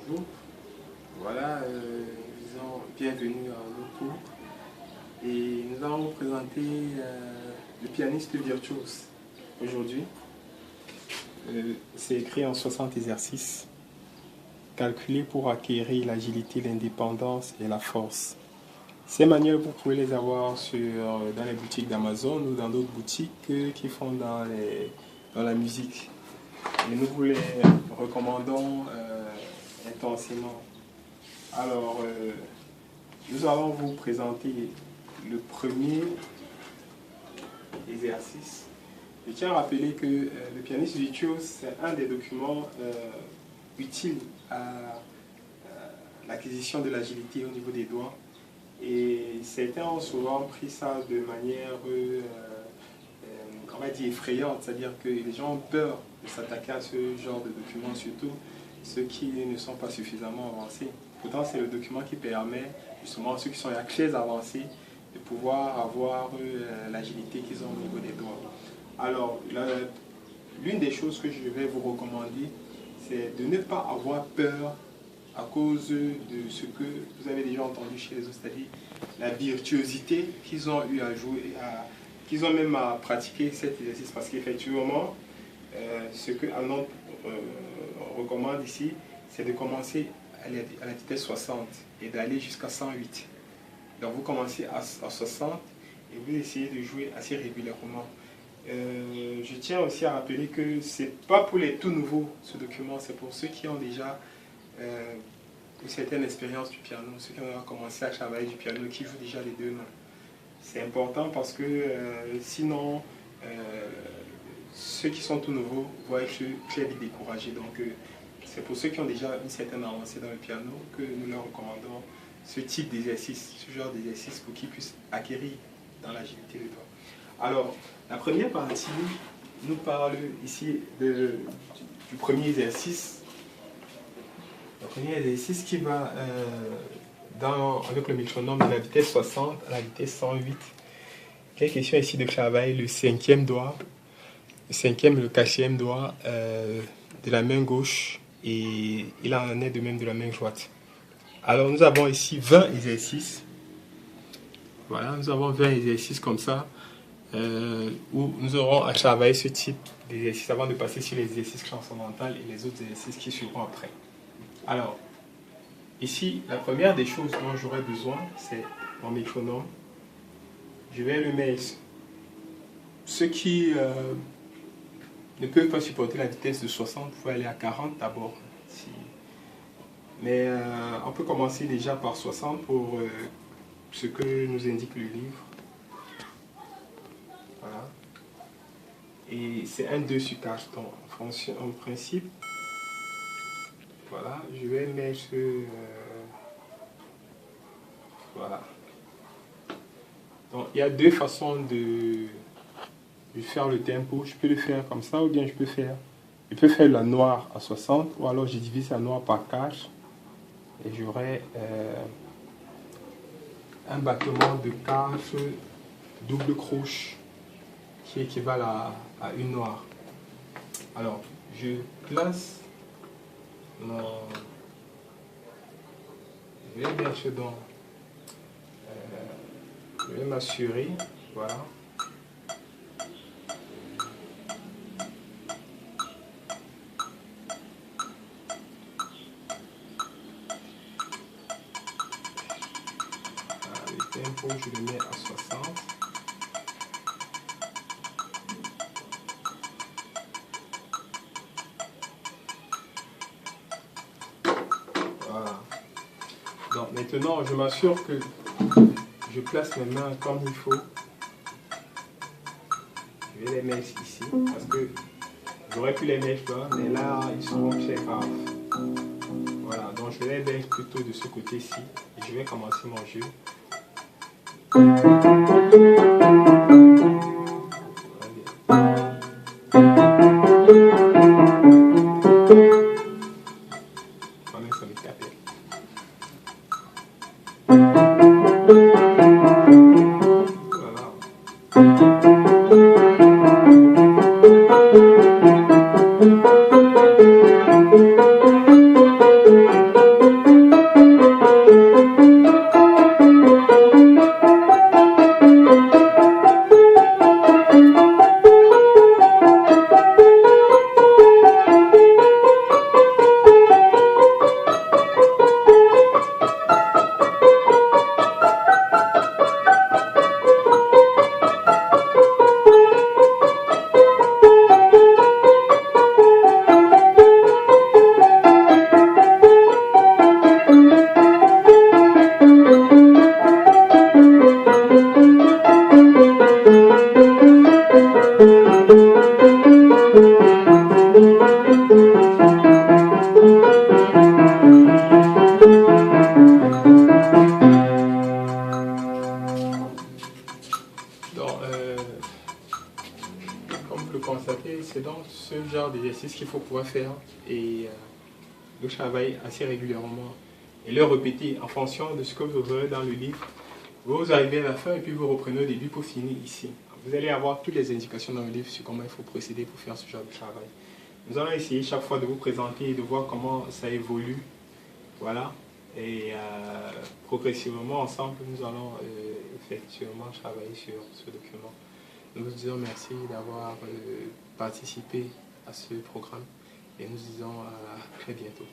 bonjour. Voilà, bienvenue à notre tour. Et nous allons vous présenter le pianiste virtuose aujourd'hui. C'est écrit en 60 exercices, calculés pour acquérir l'agilité, l'indépendance et la force. Ces manuels, vous pouvez les avoir dans les boutiques d'Amazon ou dans d'autres boutiques qui font dans la musique. Et nous vous les recommandons intensément. Alors, nous allons vous présenter le premier exercice. Je tiens à rappeler que le pianiste virtuose, c'est un des documents utiles à l'acquisition de l'agilité au niveau des doigts. Et certains ont souvent pris ça de manière, on va dire, effrayante, c'est-à-dire que les gens ont peur de s'attaquer à ce genre de document, surtout ceux qui ne sont pas suffisamment avancés. Pourtant, c'est le document qui permet justement à ceux qui sont très avancés de pouvoir avoir l'agilité qu'ils ont au niveau des doigts. Alors, l'une des choses que je vais vous recommander, c'est de ne pas avoir peur à cause de ce que vous avez déjà entendu chez les autres, c'est-à-dire la virtuosité qu'ils ont eu à jouer, qu'ils ont même à pratiquer cet exercice. Parce qu'effectivement, ce que Arnaud recommande ici, c'est de commencer à la vitesse 60 et d'aller jusqu'à 108. Donc vous commencez à 60 et vous essayez de jouer assez régulièrement. Je tiens aussi à rappeler que ce n'est pas pour les tout nouveaux ce document, c'est pour ceux qui ont déjà une certaine expérience du piano, ceux qui ont commencé à travailler du piano, qui jouent déjà les deux mains. C'est important parce que sinon, ceux qui sont tout nouveaux vont être très vite découragés. Donc c'est pour ceux qui ont déjà une certaine avancée dans le piano que nous leur recommandons ce type d'exercice, ce genre d'exercice pour qu'ils puissent acquérir dans l'agilité des doigts. Alors, la première partie nous parle ici du premier exercice. Le premier exercice qui va avec le métronome de la vitesse 60 à la vitesse 108. Il y a question ici de travailler le cinquième doigt, le cinquième et le quatrième doigt de la main gauche, et il en est de même de la main droite. Alors nous avons ici 20 exercices. Voilà, nous avons 20 exercices comme ça, où nous aurons à travailler ce type d'exercice avant de passer sur les exercices transcendantaux et les autres exercices qui suivront après. Alors, ici, la première des choses dont j'aurai besoin, c'est mon métronome. Je vais le mettre. Ceux qui ne peuvent pas supporter la vitesse de 60, vous pouvez aller à 40 d'abord. Mais on peut commencer déjà par 60 pour ce que nous indique le livre. Voilà. Et c'est un 2 sur 4. Donc, en principe, voilà, je vais mettre voilà. Donc il y a deux façons de faire le tempo. Je peux le faire comme ça, ou bien je peux faire la noire à 60, ou alors je divise la noire par 4 et j'aurai un battement de 4 double croche qui équivalent à une noire. Alors je place je vais mettre dans je vais m'assurer, voilà. Le tempo, je le mets à 60. Voilà. Donc maintenant, je m'assure que je place mes mains comme il faut. Je vais les mettre ici parce que j'aurais pu les mettre là, mais là ils seront très graves. Voilà, donc je vais les mettre plutôt de ce côté-ci et je vais commencer mon jeu. Ça me tape. Voilà. exercices qu'il faut pouvoir faire et le travail assez régulièrement et le répéter en fonction de ce que vous verrez dans le livre. Vous arrivez à la fin et puis vous reprenez au début pour finir ici. Vous allez avoir toutes les indications dans le livre sur comment il faut procéder pour faire ce genre de travail. Nous allons essayer chaque fois de vous présenter et de voir comment ça évolue. Voilà. Et progressivement, ensemble, nous allons effectivement travailler sur ce document. Nous vous disons merci d'avoir participé à ce programme et nous disons à très bientôt.